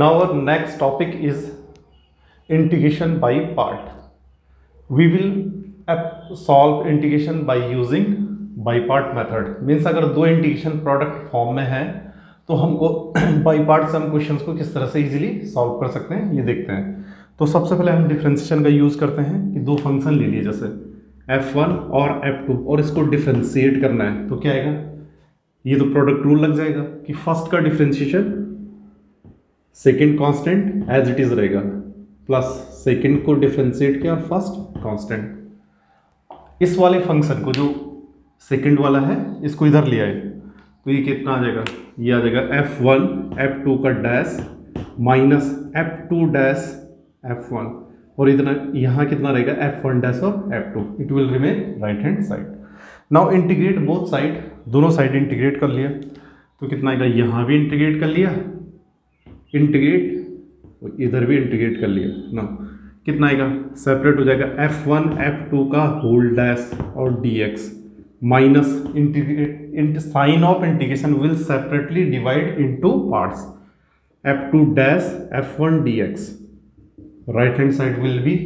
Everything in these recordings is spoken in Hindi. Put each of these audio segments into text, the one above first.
Now our next topic is integration by part. We will solve integration by using by part method. Means अगर दो इंटीग्रेशन प्रोडक्ट फॉर्म में है तो हमको बाई पार्ट से हम क्वेश्चंस को किस तरह से इजीली सॉल्व कर सकते हैं ये देखते हैं। तो सबसे पहले हम डिफ्रेंशिएशन का यूज़ करते हैं कि दो फंक्शन ले लिए जैसे f1 और f2 और इसको डिफ्रेंशिएट करना है तो क्या आएगा, ये तो प्रोडक्ट रूल लग जाएगा कि फर्स्ट का differentiation second constant as it is रहेगा प्लस सेकेंड को डिफ्रेंशिएट किया फर्स्ट कांस्टेंट। इस वाले फंक्शन को जो सेकेंड वाला है इसको इधर ले आए तो ये कितना आ जाएगा, ये आ जाएगा f1 f2 का dash minus f2 dash f1 और इतना यहाँ कितना रहेगा f1 डैश और f2, it will remain right hand side. Now integrate both side, दोनों साइड इंटीग्रेट कर लिया तो कितना आएगा, यहाँ भी इंटीग्रेट कर लिया इंटीग्रेट इधर भी इंटीग्रेट कर लिया ना, कितना आएगा सेपरेट हो जाएगा f1 f2 का होल डैश और dx minus integrate sign of integration will separately divide into parts f2 dash f1 dx right hand side will be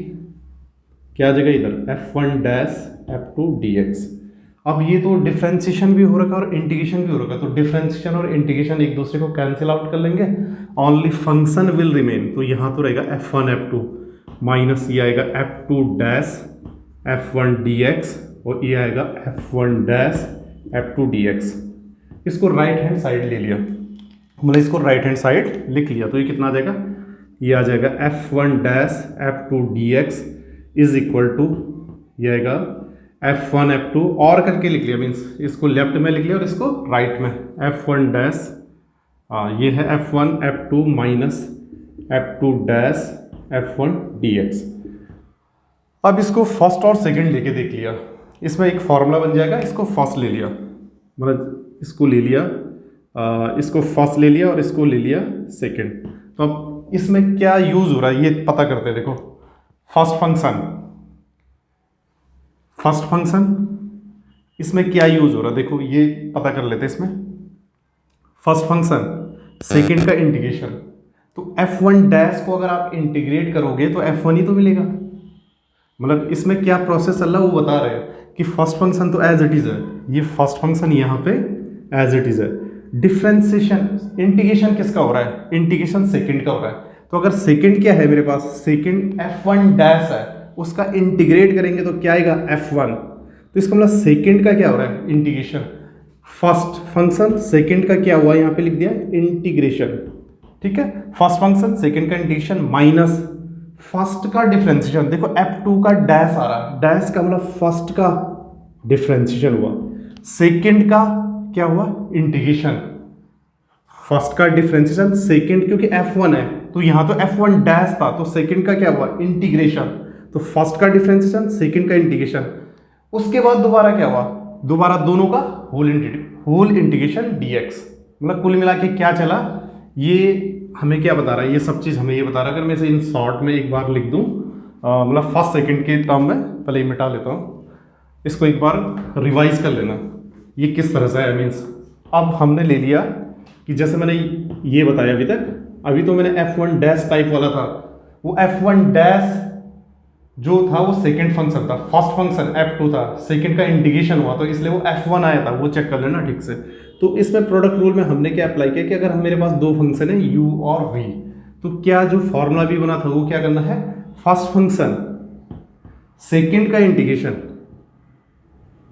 क्या आ जाएगा इधर f1 डैश f2 dx। अब ये तो डिफ्रेंशिएशन भी हो रखा है और इंटीग्रेशन भी हो रखा है तो डिफ्रेंशिएशन और इंटीग्रेशन एक दूसरे को कैंसिल आउट कर लेंगे, ओनली फंक्शन विल रिमेन। तो यहाँ तो रहेगा f1 f2 माइनस ये आएगा f2 डैश f1 dx और ये आएगा f1 डैश f2 dx। इसको राइट हैंड साइड ले लिया, मतलब इसको राइट हैंड साइड लिख लिया तो ये कितना आ जाएगा, ये आ जाएगा f1 dash f2 dx is equal to ये आएगा f1 f2 और करके लिख लिया, मीन्स इसको लेफ्ट में लिख लिया और इसको राइट में f1 डैश ये है f1 f2 minus f2 dash f1 dx। अब इसको फर्स्ट और सेकंड लेके देख लिया, इसमें एक फॉर्मूला बन जाएगा, इसको फर्स्ट ले लिया मतलब इसको ले लिया इसको फर्स्ट ले लिया और इसको ले लिया सेकंड। तो अब इसमें क्या यूज हो रहा है ये पता करते हैं। देखो फर्स्ट फंक्शन इसमें क्या यूज हो रहा है, देखो ये पता कर लेते हैं। इसमें फर्स्ट फंक्शन सेकंड का इंटीग्रेशन, तो f1 डैश को अगर आप इंटीग्रेट करोगे तो f1 ही तो मिलेगा, मतलब इसमें क्या प्रोसेस चल रहा है वो बता रहे हैं कि फर्स्ट फंक्शन तो एज इट इज है, ये फर्स्ट फंक्शन यहाँ पे एज इट इज है। डिफ्रेंशिएशन इंटीग्रेशन किसका हो रहा है, इंटीग्रेशन सेकंड का हो रहा है। तो अगर सेकंड क्या है मेरे पास, सेकंड f1 डैश है, उसका इंटीग्रेट करेंगे तो क्या आएगा f1। तो इसका मतलब सेकंड का क्या हो रहा है इंटीग्रेशन, फर्स्ट फंक्शन सेकंड का क्या हुआ यहाँ पे लिख दिया इंटीग्रेशन, ठीक है। फर्स्ट फंक्शन सेकंड का इंटीग्रेशन माइनस फर्स्ट का डिफरेंशिएशन, देखो f2 का डैश आ रहा है, डैश का मतलब फर्स्ट का डिफरेंशिएशन हुआ, सेकंड का क्या हुआ इंटीग्रेशन, फर्स्ट का डिफरेंशिएशन सेकंड क्योंकि f1 है तो यहाँ तो f1 डैश था तो सेकंड का क्या हुआ इंटीग्रेशन, तो फर्स्ट का डिफरेंशिएशन सेकंड का इंटीग्रेशन, उसके बाद दोबारा क्या हुआ, दोबारा दोनों का होल इंटीग्रेशन dx। मतलब कुल मिला के क्या चला, ये हमें क्या बता रहा है, ये सब चीज़ हमें ये बता रहा है। अगर मैं इसे इन शॉर्ट में एक बार लिख दूँ मतलब फर्स्ट सेकंड के टर्म में, पहले मिटा लेता हूँ, इसको एक बार रिवाइज कर लेना ये किस तरह से है। मीन्स अब हमने ले लिया कि जैसे मैंने ये बताया अभी तक, अभी तो मैंने f1 डैश टाइप वाला था, वो f1 डैश जो था वो सेकंड फंक्शन था, फर्स्ट फंक्शन f2 था, सेकंड का इंटीग्रेशन हुआ तो इसलिए वो f1 आया था, वो चेक कर लेना ठीक से। तो इसमें प्रोडक्ट रूल में हमने क्या अप्लाई किया कि अगर मेरे पास दो फंक्शन है u और v, तो क्या जो फॉर्मूला भी बना था वो क्या करना है, फर्स्ट फंक्शन सेकंड का इंटीग्रेशन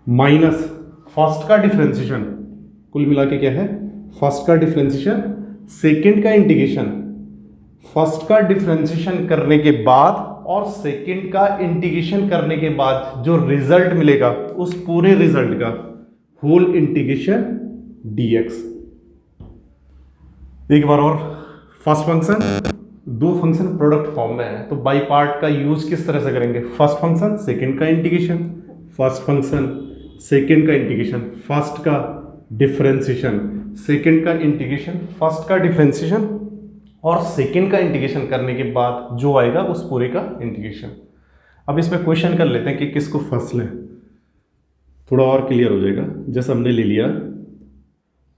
माइनस फर्स्ट का डिफरेंशिएशन, कुल मिला के क्या है फर्स्ट का डिफरेंशिएशन सेकंड का इंटीग्रेशन, फर्स्ट का डिफरेंशिएशन करने के बाद और सेकंड का इंटीग्रेशन करने के बाद जो रिजल्ट मिलेगा उस पूरे रिजल्ट का होल इंटीग्रेशन dx। एक बार और, फर्स्ट फंक्शन दो फंक्शन प्रोडक्ट फॉर्म में है तो बाई पार्ट का यूज किस तरह से करेंगे, फर्स्ट फंक्शन सेकंड का इंटीग्रेशन, फर्स्ट फंक्शन सेकंड का इंटीग्रेशन, फर्स्ट का डिफरेंशिएशन सेकंड का इंटीग्रेशन, फर्स्ट का डिफरेंशिएशन और सेकंड का इंटीग्रेशन करने के बाद जो आएगा उस पूरे का इंटीग्रेशन। अब इसमें क्वेश्चन कर लेते हैं कि किसको फर्स्ट लें, थोड़ा और क्लियर हो जाएगा। जैसे हमने ले लिया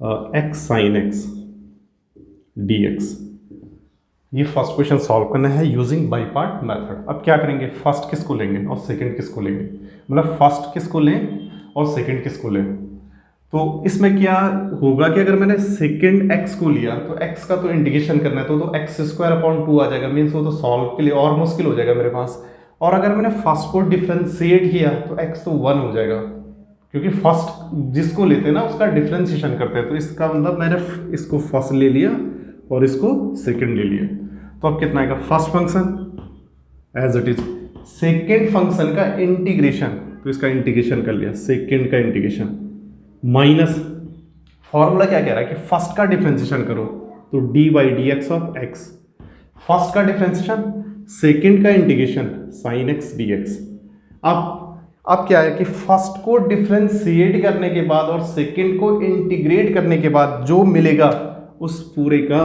x sin x dx, ये फर्स्ट क्वेश्चन सॉल्व करना है यूजिंग बाई पार्ट मेथड। अब क्या करेंगे, फर्स्ट किसको लेंगे और सेकंड किसको लेंगे, मतलब फर्स्ट किसको लें और सेकंड किसको लें। तो इसमें क्या होगा कि अगर मैंने सेकंड एक्स को लिया तो एक्स का तो इंटीग्रेशन करना है तो एक्स स्क्वायर अपॉन 2 आ जाएगा, मीन्स वो तो सॉल्व के लिए और मुश्किल हो जाएगा मेरे पास। और अगर मैंने फर्स्ट को डिफ्रेंशिएट किया तो एक्स तो 1 हो जाएगा, क्योंकि फर्स्ट जिसको लेते हैं ना उसका डिफ्रेंशिएशन करते हैं। तो इसका मतलब मैंने इसको फर्स्ट ले लिया और इसको सेकंड ले लिया, तो अब कितना आएगा, first function as it is, second function का इंटीग्रेशन, तो इसका इंटीग्रेशन कर लिया, सेकंड का इंटीग्रेशन माइनस, फॉर्मूला क्या कह रहा है कि फर्स्ट का डिफ्रेंशिएशन करो, तो D by D x of x, first का डिफ्रेंशिएशन, सेकंड का integration sine x d x. अब क्या है कि फर्स्ट को डिफ्रेंशिएट करने के बाद और सेकंड को इंटीग्रेट करने के बाद जो मिलेगा उस पूरे का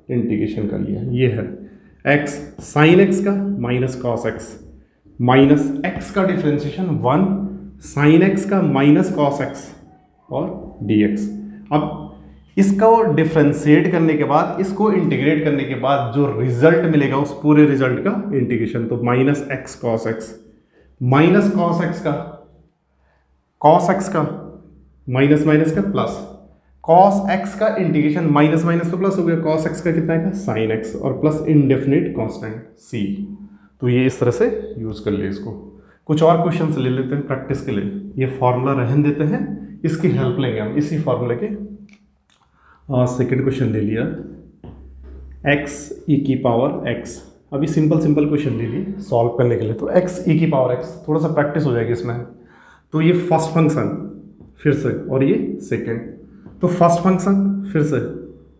इंटीग्रेशन कर लिया। ये है x साइन एक्स का minus cos x, minus x का डिफ्रेंशिएशन 1 साइन एक्स का माइनस कॉस एक्स और dx। अब इसको डिफ्रेंशिएट करने के बाद इसको इंटीग्रेट करने के बाद जो रिजल्ट मिलेगा उस पूरे रिजल्ट का इंटीग्रेशन, तो minus x cos x, minus cos x का, कॉस एक्स का माइनस माइनस का प्लस, कॉस एक्स का इंटीग्रेशन माइनस माइनस तो प्लस हो गया, कॉस एक्स का कितना है, साइन एक्स और प्लस इनडेफिनिट कांस्टेंट c। तो ये इस तरह से यूज कर लिए इसको। कुछ और क्वेश्चंस ले लेते हैं प्रैक्टिस के लिए, ये फॉर्मूला रहन देते हैं, इसकी हेल्प लेंगे हम इसी फॉर्मूले के। सेकेंड क्वेश्चन ले लिया x e की पावर x, अभी सिंपल सिंपल क्वेश्चन ले लिए सॉल्व करने के लिए, तो x e की पावर x थोड़ा सा प्रैक्टिस हो जाएगी इसमें। तो ये फर्स्ट फंक्शन फिर से और ये सेकेंड, तो फर्स्ट फंक्शन फिर से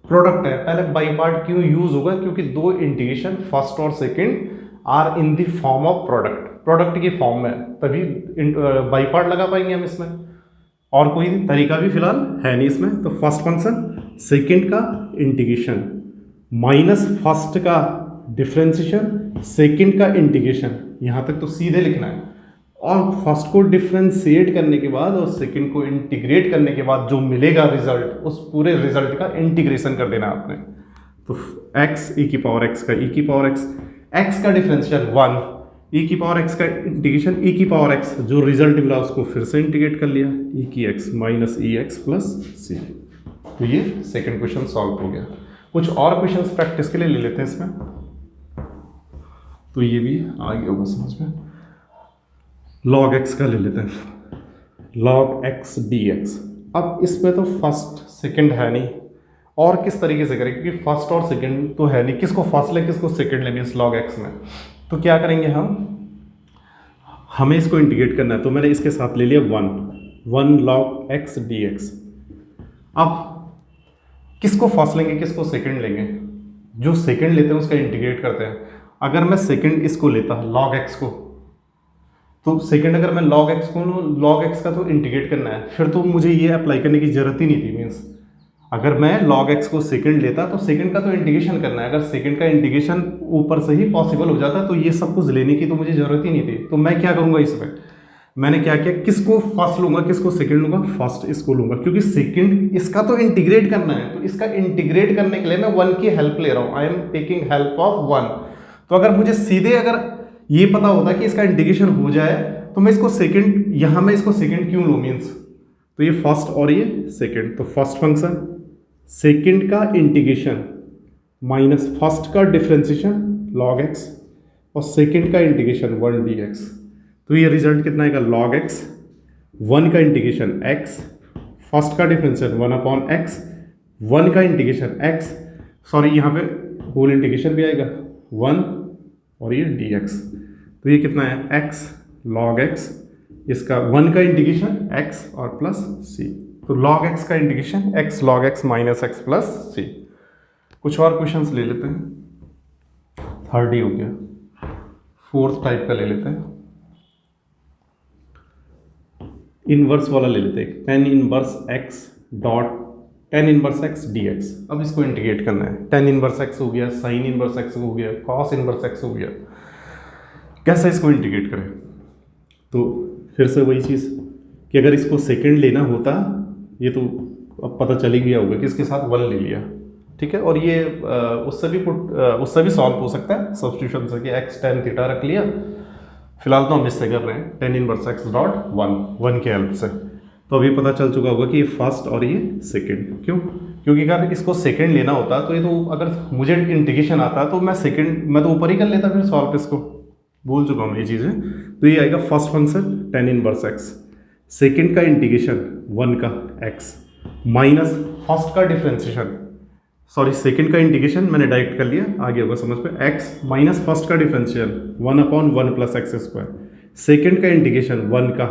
प्रोडक्ट है, पहले बाई पार्ट क्यों यूज होगा, क्योंकि दो इंटीग्रेशन फर्स्ट और second are in the form of product, product की फॉर्म में, तभी बाई पार्ट लगा पाएंगे हम इसमें, और कोई तरीका भी फिलहाल है नहीं इसमें। तो फर्स्ट फंक्शन सेकेंड का इंटीग्रेशन माइनस फर्स्ट का डिफ्रेंशिएशन सेकेंड का इंटीग्रेशन, यहाँ तक तो सीधे लिखना है, और फर्स्ट को डिफ्रेंशिएट करने के बाद और सेकेंड को इंटीग्रेट करने के बाद जो मिलेगा रिजल्ट उस पूरे रिजल्ट का इंटीग्रेशन कर देना आपने। तो x e की पावर x का e की पावर x का डिफ्रेंशिएशन 1, e की पावर x का इंटीग्रेशन e की पावर x, जो रिजल्ट मिला उसको फिर से इंटीग्रेट कर लिया, e की x माइनस ई एक्स प्लस सी। तो ये सेकेंड क्वेश्चन सॉल्व हो गया। कुछ और क्वेश्चंस प्रैक्टिस के लिए ले लेते हैं इसमें, तो ये भी आ गया होगा समझ में। log x का ले लेते हैं, log x dx। अब इसमें तो फर्स्ट सेकंड है नहीं, और किस तरीके से करें, क्योंकि फर्स्ट और सेकंड तो है नहीं, किसको फर्स्ट ले किसको सेकंड ले मीन्स log x में। तो क्या करेंगे हमें इसको इंटीग्रेट करना है, तो मैंने इसके साथ ले लिया 1 log x dx। अब किसको फर्स्ट लेंगे किसको सेकंड लेंगे, जो सेकंड लेते हैं उसका इंटीग्रेट करते हैं। अगर मैं सेकंड इसको लेता log x को, तो सेकंड अगर मैं log x को लूँ, log x का तो इंटीग्रेट करना है, फिर तो मुझे ये अप्लाई करने की जरूरत ही नहीं थी। मीन्स अगर मैं log x को सेकंड लेता तो सेकंड का तो इंटीग्रेशन करना है, अगर सेकंड का इंटीग्रेशन ऊपर से ही पॉसिबल हो जाता तो ये सब कुछ लेने की तो मुझे जरूरत ही नहीं थी। तो मैं क्या करूँगा इसमें, मैंने क्या किया, किसको फर्स्ट लूंगा किसको सेकंड लूंगा, फर्स्ट इसको लूंगा, क्योंकि सेकंड इसका तो इंटीग्रेट करना है, तो इसका इंटीग्रेट करने के लिए मैं 1 की हेल्प ले रहा हूँ, I am taking help of 1। तो अगर मुझे सीधे अगर ये पता होता कि इसका इंटीग्रेशन हो जाए तो मैं इसको सेकंड, यहाँ मैं इसको सेकंड क्यों लूँ मीन्स, तो ये फर्स्ट और ये सेकंड, तो फर्स्ट फंक्शन सेकंड का इंटीग्रेशन माइनस फर्स्ट का डिफ्रेंशिएशन log x और सेकंड का इंटीग्रेशन 1 dx। तो ये रिजल्ट कितना आएगा, log x, 1 का इंटीग्रेशन x, फर्स्ट का डिफ्रेंशिएशन 1 अपॉन x, 1 का इंटीग्रेशन x, सॉरी यहाँ पे होल इंटीग्रेशन भी आएगा 1 और ये dx। तो ये कितना है x log x, इसका 1 का इंटीग्रेशन x और प्लस c, तो log x का integration x log x minus x plus c। कुछ और क्वेश्चंस ले लेते हैं, थर्ड ही हो गया, फोर्थ टाइप का ले लेते हैं, इनवर्स वाला ले लेते हैं, tan inverse x dot tan inverse x dx। अब इसको इंटीग्रेट करना है, tan इनवर्स x हो गया, साइन इनवर्स x हो गया, cos इनवर्स x हो गया, कैसे इसको इंटीग्रेट करें। तो फिर से वही चीज़ कि अगर इसको सेकंड लेना होता, ये तो अब पता चल ही गया होगा कि इसके साथ 1 ले लिया, ठीक है। और ये उससे भी सॉल्व हो सकता है सब्स्टिट्यूशन से, कि एक्स टेन थीटा रख लिया, फिलहाल तो हम इससे कर रहे हैं ten inverse x dot one के हेल्प से। तो अभी पता चल चुका होगा कि ये फर्स्ट और ये सेकंड। क्यों? क्योंकि अगर इसको सेकंड लेना होता तो ये तो, अगर मुझे इंटीग्रेशन आता तो मैं तो ऊपर ही कर लेता फिर सॉल्व इसको, भूल चुका हूँ ये चीज़ें। तो ये आएगा first function ten inverse x, second का इंटीग्रेशन वन का एक्स, माइनस फर्स्ट का डिफ्रेंशिएशन, सॉरी सेकंड का इंटीग्रेशन मैंने डायरेक्ट कर लिया, आगे होगा समझ पे, एक्स माइनस फर्स्ट का differential one upon one plus x square, second का इंटीग्रेशन वन का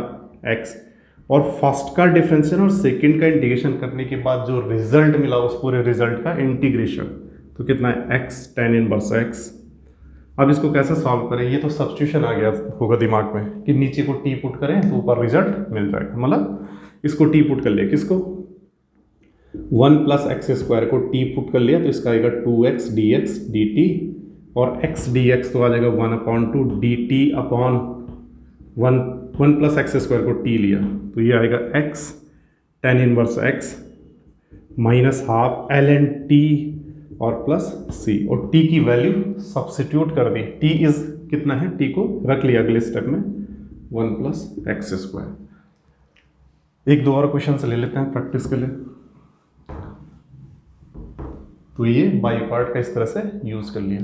एक्स, और फर्स्ट का डिफरेंशियल और सेकंड का इंटीग्रेशन करने के बाद जो रिजल्ट मिला उस पूरे रिजल्ट का इंटीग्रेशन, तो कितना है एक्स टेन इनवर्स एक्स। अब इसको कैसे सॉल्व करें, ये तो सब्स्टिट्यूशन आ गया होगा दिमाग में कि नीचे को टी पुट करें तो ऊपर रिजल्ट मिल जाएगा, मतलब इसको टी पुट कर लिया, किसको, वन प्लस एक्स स्क्वायर को टी पुट कर लिया तो इसका आएगा two x d x d t, और एक्स डी एक्स तो आ जाएगा one upon two d t upon one plus x square को टी लिया तो ये आएगा x tan inverse x minus half l n t और प्लस सी, और टी की वैल्यू सब्स्टिट्यूट कर दी, टी इज कितना है, टी को रख लिया अगले स्टेप में वन प्लस एक्स स्क्वायर। एक दो और क्वेश्चन से ले लेते हैं प्रैक्टिस के लिए। तो ये बाई पार्ट का इस तरह से यूज कर लिया।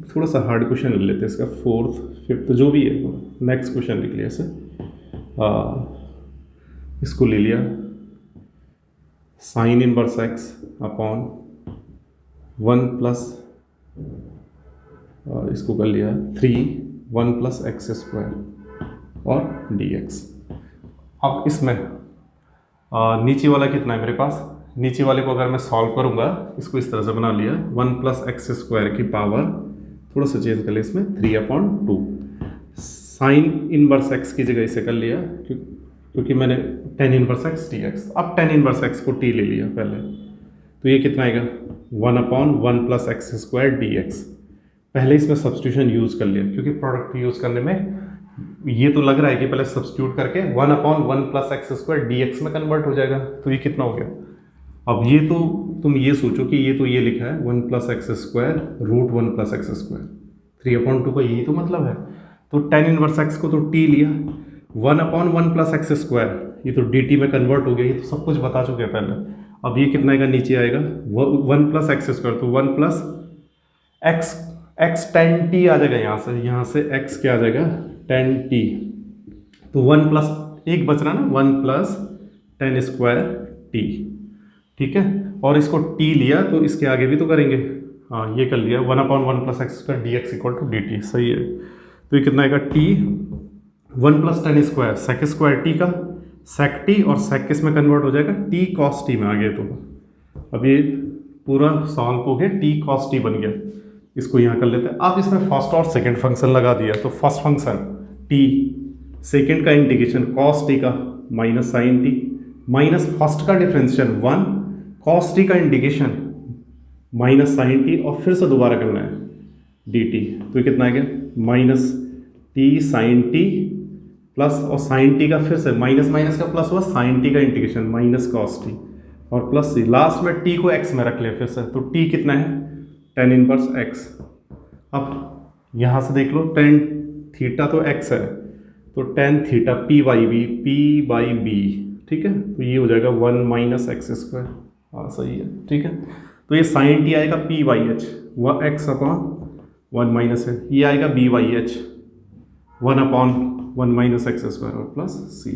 थोड़ा सा हार्ड क्वेश्चन ले लेते हैं इसका, फोर्थ फिफ्थ जो भी है, नेक्स्ट क्वेश्चन लिख लिया इसे, इसको ले लिया sine inverse x upon one plus, इसको कर लिया three one plus x square और डी एक्स। अब इसमें नीचे वाला कितना है मेरे पास, नीचे वाले को अगर मैं सॉल्व करूंगा, इसको इस तरह से बना लिया वन प्लस एक्स स्क्वायर की पावर, थोड़ा सा चेंज कर लिया इसमें three upon to, sine inverse x की जगह इसे कर लिया क्योंकि मैंने ten inverse x d x, अब टेन इनवर्स एक्स को टी ले लिया पहले, तो ये कितना आएगा one upon one plus x square d x. पहले इसमें सब्स्टिट्यूशन यूज़ कर लिया क्योंकि प्रोडक्ट यूज़ करने में ये तो लग रहा है कि पहले सब्स्टिट्यूट करके one upon one plus x square d x में कन्वर्ट हो जाएगा, तो ये कितना हो गया। अब ये तो तुम ये सोचो कि ये तो ये लिखा है one plus x square root one plus x square, three upon two का यही तो मतलब है। तो टेन इनवर्स एक्स को तो टी लिया, one upon one plus x square ये तो डी टी में कन्वर्ट हो गया, ये तो सब कुछ बता चुके हैं पहले। अब ये कितना आएगा, नीचे आएगा वन प्लस एक्स स्क्वायर, तो one plus x tan t आ जाएगा, यहाँ से एक्स क्या आ जाएगा टेन टी, तो वन प्लस एक बच रहा ना one plus tan square t, ठीक है। और इसको टी लिया तो इसके आगे भी तो करेंगे, हाँ ये कर लिया one upon one plus x square d x equal to d t, सही है। तो ये कितना आएगा t one plus tan square sec square t का सेक टी, और सेक किस में कन्वर्ट हो जाएगा टी कॉस टी में आ गया। तो अब ये पूरा सॉल्व हो गया, टी कॉस टी बन गया, इसको यहाँ कर लेते हैं। आप इसमें फर्स्ट और सेकंड फंक्शन लगा दिया, तो फर्स्ट फंक्शन टी, सेकंड का इंटीग्रेशन कॉस टी का minus sine t, minus first का डिफरेंशियल वन कॉस टी का इंटीग्रेशन माइनस साइन टी, और फिर से दोबारा करना है डी टी, तो कितना आ गया minus t sine t plus, और साइन टी का फिर से माइनस माइनस का प्लस हुआ, साइन टी का इंटीग्रेशन माइनस कॉस टी और प्लस सी, लास्ट में टी को एक्स में रख लिया फिर से, तो टी कितना है टेन इनवर्स एक्स। अब यहाँ से देख लो टेन थीटा तो एक्स है, तो tan theta p by b, ठीक है, तो ये हो जाएगा वन माइनस एक्स स्क्वायर, हाँ सही है, ठीक है। तो ये साइन टी आएगा पी बाई एच, वह एक्स अपॉन वन माइनस है, ये आएगा b by h one upon one minus x square और प्लस सी।